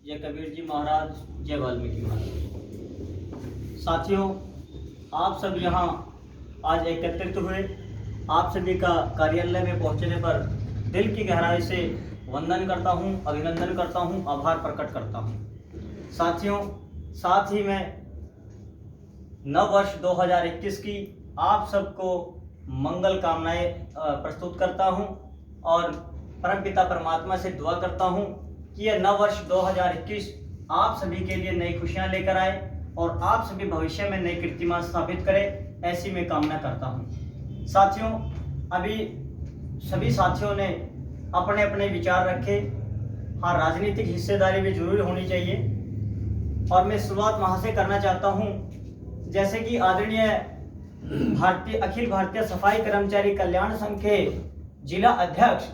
जय कबीर जी महाराज, जय वाल्मीकि महाराज। साथियों, आप सब यहाँ आज एकत्रित हुए। आप सभी का कार्यालय में पहुँचने पर दिल की गहराई से वंदन करता हूँ, अभिनंदन करता हूँ, आभार प्रकट करता हूँ। साथियों, साथ ही मैं नव वर्ष 2021 की आप सबको मंगल कामनाएं प्रस्तुत करता हूँ और परमपिता परमात्मा से दुआ करता हूँ कि यह नव वर्ष 2021 आप सभी के लिए नई खुशियाँ लेकर आए और आप सभी भविष्य में नई कीर्तिमान स्थापित करें, ऐसी मैं कामना करता हूँ। साथियों, अभी सभी साथियों ने अपने अपने विचार रखे। हाँ, राजनीतिक हिस्सेदारी भी जरूर होनी चाहिए और मैं शुरुआत वहाँ से करना चाहता हूँ जैसे कि आदरणीय अखिल भारतीय सफाई कर्मचारी कल्याण संघ के जिला अध्यक्ष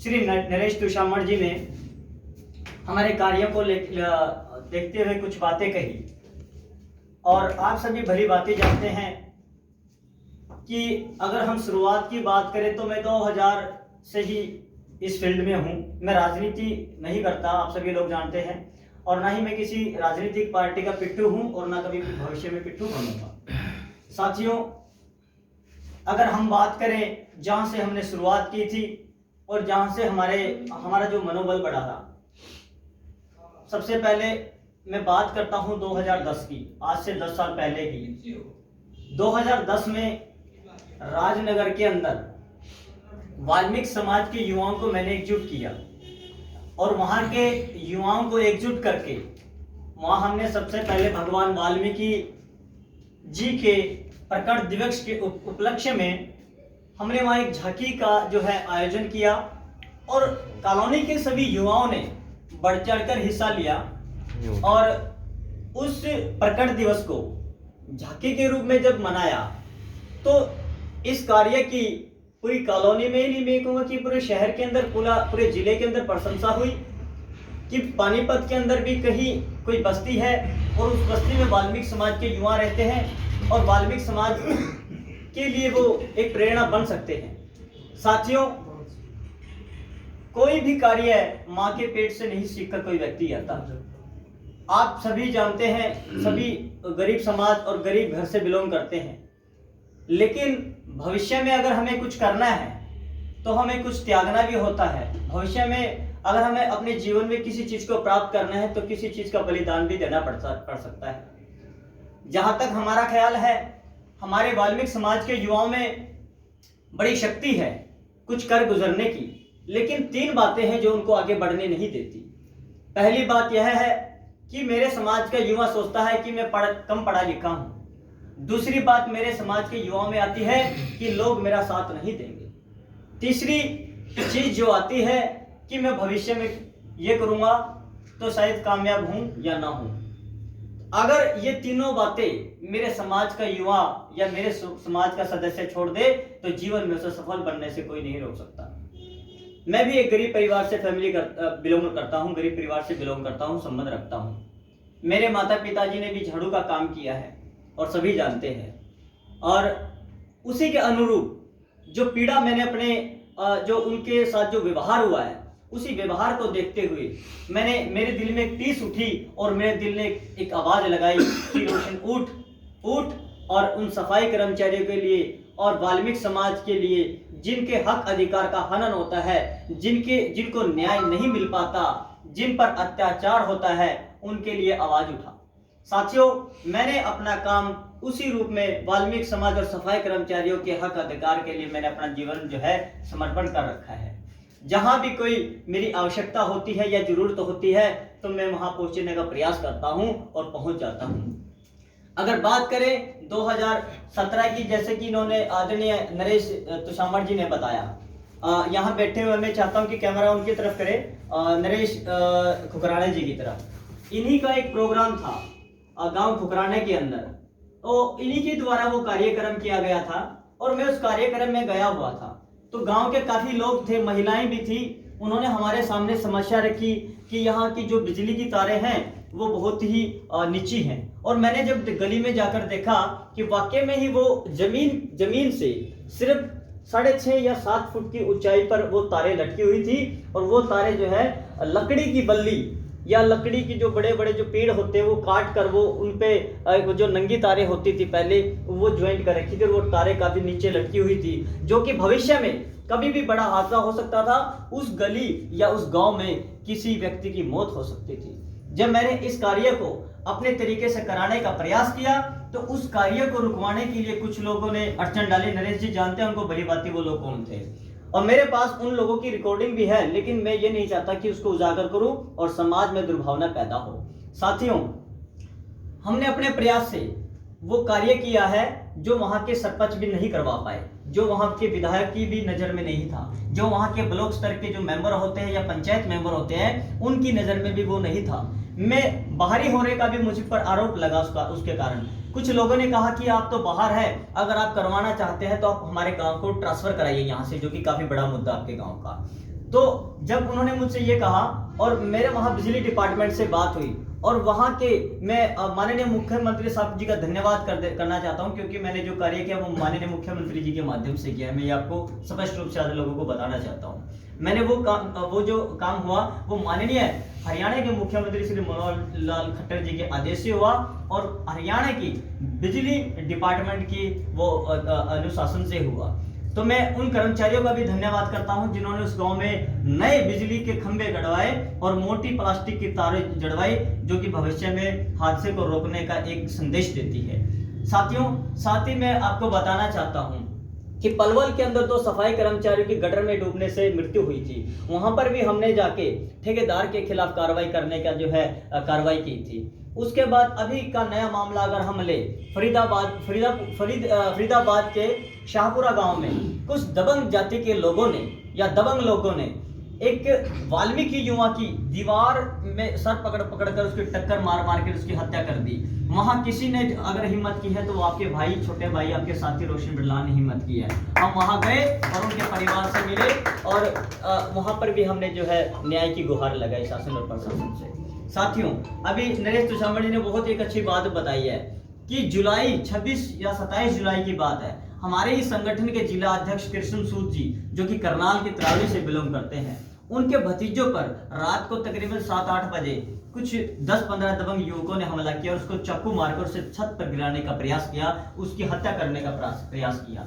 श्री नरेश तुषामण जी ने हमारे कार्यों को देखते हुए कुछ बातें कही और आप सभी भली बातें जानते हैं कि अगर हम शुरुआत की बात करें तो मैं 2000 से ही इस फील्ड में हूँ। मैं राजनीति नहीं करता, आप सभी लोग जानते हैं, और ना ही मैं किसी राजनीतिक पार्टी का पिट्ठू हूँ और ना कभी भविष्य में पिट्ठू बनूंगा। साथियों, अगर हम बात करें जहाँ से हमने शुरुआत की थी और जहाँ से हमारा जो मनोबल बढ़ा था, सबसे पहले मैं बात करता हूँ 2010 की, आज से 10 साल पहले की। 2010 में राजनगर के अंदर वाल्मीकि समाज के युवाओं को मैंने एकजुट किया और वहाँ के युवाओं को एकजुट करके वहाँ हमने सबसे पहले भगवान वाल्मीकि जी के प्रकट दिवस के उपलक्ष्य में हमने वहाँ एक झांकी का जो है आयोजन किया और कॉलोनी के सभी युवाओं ने बढ़ चढ़कर हिस्सा लिया और उस प्रकट दिवस को झांकी के रूप में जब मनाया तो इस कार्य की पूरी कॉलोनी में ही नहीं, मैं कहूँगा कि पूरे शहर के अंदर, पूरे जिले के अंदर प्रशंसा हुई कि पानीपत के अंदर भी कहीं कोई बस्ती है और उस बस्ती में वाल्मीकि समाज के युवा रहते हैं और वाल्मीकि समाज के लिए वो एक प्रेरणा बन सकते हैं। साथियों, कोई भी कार्य माँ के पेट से नहीं सीखकर कोई व्यक्ति आता। आप सभी जानते हैं, सभी गरीब समाज और गरीब घर से बिलोंग करते हैं, लेकिन भविष्य में अगर हमें कुछ करना है तो हमें कुछ त्यागना भी होता है। भविष्य में अगर हमें अपने जीवन में किसी चीज को प्राप्त करना है तो किसी चीज का बलिदान भी देना पड़ सकता है। जहां तक हमारा ख्याल है, हमारे वाल्मीकि समाज के युवाओं में बड़ी शक्ति है कुछ कर गुजरने की, लेकिन 3 बातें हैं जो उनको आगे बढ़ने नहीं देती। पहली बात यह है कि मेरे समाज का युवा सोचता है कि मैं कम पढ़ा लिखा हूं। दूसरी बात मेरे समाज के युवाओं में आती है कि लोग मेरा साथ नहीं देंगे। तीसरी चीज जो आती है कि मैं भविष्य में ये करूंगा तो शायद कामयाब हूं या ना हूं। अगर ये तीनों बातें मेरे समाज का युवा या मेरे समाज का सदस्य छोड़ दे तो जीवन में उसे सफल बनने से कोई नहीं रोक सकता। मैं भी एक गरीब परिवार से बिलोंग करता हूँ, गरीब परिवार से बिलोंग करता हूँ, संबंध रखता हूँ। मेरे माता पिताजी ने भी झाड़ू का काम किया है और सभी जानते हैं, और उसी के अनुरूप जो पीड़ा मैंने अपने जो उनके साथ जो व्यवहार हुआ है, उसी व्यवहार को देखते हुए मेरे दिल में एक टीस उठी और मेरे दिल ने एक आवाज लगाई कि रोशन उठ और उन सफाई कर्मचारियों के लिए और वाल्मीकि समाज के लिए जिनके हक अधिकार का हनन होता है, जिनको न्याय नहीं मिल पाता, जिन पर अत्याचार होता है, उनके लिए आवाज उठा। साथियों, मैंने अपना काम उसी रूप में वाल्मीकि समाज और सफाई कर्मचारियों के हक अधिकार के लिए मैंने अपना जीवन जो है समर्पण कर रखा है। जहां भी कोई मेरी आवश्यकता होती है या जरूरत होती है तो मैं वहां पहुंचने का प्रयास करता हूं और पहुंच जाता हूं। अगर बात करें 2017 की, जैसे कि इन्होंने आदरणीय नरेश तुषामण जी ने बताया, यहाँ बैठे हुए मैं चाहता हूं कि कैमरा उनकी तरफ करे, नरेश खुकराने जी की तरफ। इन्हीं का एक प्रोग्राम था गांव खुकराने के अंदर, तो इन्हीं के द्वारा वो कार्यक्रम किया गया था और मैं उस कार्यक्रम में गया हुआ था। तो गांव के काफी लोग थे, महिलाएं भी थी। उन्होंने हमारे सामने समस्या रखी कि यहाँ की जो बिजली की तारें हैं वो बहुत ही नीची हैं, और मैंने जब गली में जाकर देखा कि वाकई में ही वो जमीन से सिर्फ 6.5 या 7 फुट की ऊंचाई पर वो तारें लटकी हुई थी, और वो तारें जो है लकड़ी की बल्ली या लकड़ी की जो बड़े बड़े जो पेड़ होते हैं वो काट कर वो उन पे वो जो नंगी तारें होती थी पहले वो ज्वाइंट कर रखी थी और वो तारें काफी नीचे लटकी हुई थी, जो कि भविष्य में कभी भी बड़ा हादसा हो सकता था, उस गली या उस गांव में किसी व्यक्ति की मौत हो सकती थी। जब मैंने इस कार्य को अपने तरीके से कराने का प्रयास किया तो उस कार्य को रुकवाने के लिए कुछ लोगों ने अड़चन डाली। नरेश जी जानते हैं उनको भली भांति वो लोग कौन थे, और मेरे पास उन लोगों की रिकॉर्डिंग भी है, लेकिन मैं ये नहीं चाहता कि उसको उजागर करूं और समाज में दुर्भावना पैदा हो। साथियों, हमने अपने प्रयास से वो कार्य किया है जो वहां के सरपंच भी नहीं करवा पाए, जो वहां के विधायक की भी नजर में नहीं था, जो वहां के ब्लॉक स्तर के जो मेंबर होते हैं या पंचायत मेंबर होते हैं उनकी नजर में भी वो नहीं था। मैं बाहरी होने का भी मुझ पर आरोप लगा उसके कारण। कुछ लोगों ने कहा कि आप तो बाहर है, अगर आप करवाना चाहते हैं तो आप हमारे गांव को ट्रांसफर कराइए यहाँ से, जो कि काफी बड़ा मुद्दा आपके गांव का। तो जब उन्होंने मुझसे ये कहा और मेरे वहां बिजली डिपार्टमेंट से बात हुई और वहां के मैं माननीय मुख्यमंत्री साहब जी का धन्यवाद करना चाहता हूं, क्योंकि मैंने जो कार्य किया वो माननीय मुख्यमंत्री जी के माध्यम से किया है। मैं ये आपको स्पष्ट रूप से आधे लोगों को बताना चाहता हूं। मैंने वो जो काम हुआ वो माननीय हरियाणा के मुख्यमंत्री श्री मनोहर लाल खट्टर जी के आदेश से हुआ और हरियाणा की बिजली डिपार्टमेंट की वो अनुशासन से हुआ। तो मैं उन कर्मचारियों का भी धन्यवाद करता हूं जिन्होंने उस गांव में नए बिजली के खंभे गड़वाए और मोटी प्लास्टिक की तारें जड़वाई, जो कि भविष्य में हादसे को रोकने का एक संदेश देती है। साथियों, साथ ही मैं आपको बताना चाहता हूं कि पलवल के अंदर 2 सफाई कर्मचारियों की गटर में डूबने से मृत्यु हुई थी। वहां पर भी हमने जाके ठेकेदार के खिलाफ कार्रवाई करने का जो है कार्रवाई की थी। उसके बाद अभी का नया मामला अगर हम ले, फरीदाबाद के शाहपुरा गांव में कुछ दबंग जाति के लोगों ने या दबंग लोगों ने एक वाल्मीकि युवा की दीवार में सर पकड़ कर उसकी टक्कर मार के उसकी हत्या कर दी। वहां किसी ने अगर हिम्मत की है तो वो आपके भाई, छोटे भाई, आपके साथी रोशन बिरला ने हिम्मत की है। हम वहां गए और उनके परिवार से मिले और वहां पर भी हमने जो है न्याय की गुहार लगाई शासन और प्रशासन से। साथियों, अभी नरेश तुषामणी ने बहुत एक अच्छी बात बताई है कि जुलाई 26 या 27 जुलाई की बात है, हमारे ही संगठन के जिला अध्यक्ष कृष्ण सूद जी, जो कि करनाल के त्रावली से बिलोंग करते हैं, उनके भतीजों पर रात को तकरीबन 7-8 बजे कुछ 10-15 दबंग युवकों ने हमला किया और उसको चाकू मारकर उसे छत पर गिराने का प्रयास किया, उसकी हत्या करने का प्रयास किया।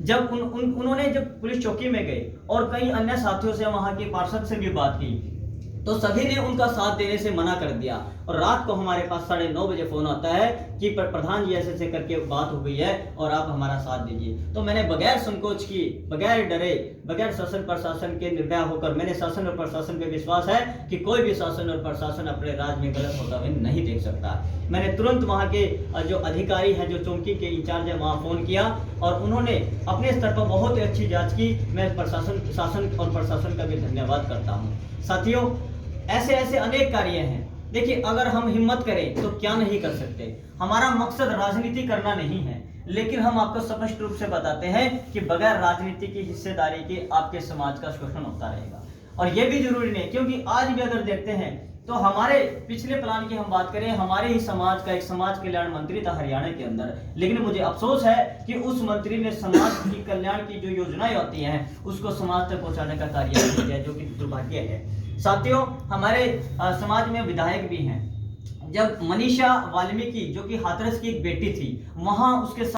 जब उन्होंने जब पुलिस चौकी में गए और कई अन्य साथियों से, वहां के पार्षद से भी बात की, तो सभी ने उनका साथ देने से मना कर दिया और रात को हमारे पास 9:30 बजे फोन आता है कि प्रधान जी ऐसे करके बात हो गई है और आप हमारा साथ दीजिए। तो मैंने बगैर संकोच किए, बगैर डरे, बगैर शासन प्रशासन के निर्भय होकर, मैंने शासन और प्रशासन पे विश्वास है कि कोई भी शासन और प्रशासन अपने राज्य में गलत होता हुआ नहीं देख सकता। मैंने तुरंत वहाँ के जो अधिकारी हैं, जो चौकी के इंचार्ज है, वहाँ फोन किया और उन्होंने अपने स्तर पर बहुत ही अच्छी जाँच की। मैं शासन और प्रशासन का भी धन्यवाद करता हूँ। साथियों, ऐसे अनेक कार्य हैं। देखिए, अगर हम हिम्मत करें तो क्या नहीं कर सकते। हमारा मकसद राजनीति करना नहीं है, लेकिन हम आपको स्पष्ट रूप से बताते हैं कि बगैर राजनीति की हिस्सेदारी के आपके समाज का शोषण होता रहेगा। और यह भी जरूरी नहीं, क्योंकि आज भी अगर देखते हैं तो हमारे पिछले प्लान की हम बात करें, हमारे ही समाज का एक समाज कल्याण मंत्री था हरियाणा के अंदर, लेकिन मुझे अफसोस है कि उस मंत्री ने समाज की कल्याण की जो योजनाएं होती हैं उसको समाज तक पहुंचाने का कार्य नहीं किया, जो कि दुर्भाग्य है। साथियों, हमारे समाज में विधायक भी हैं। जब मनीषा वाल्मीकि, जो कि हाथरस की एक बेटी थी, वहां उसके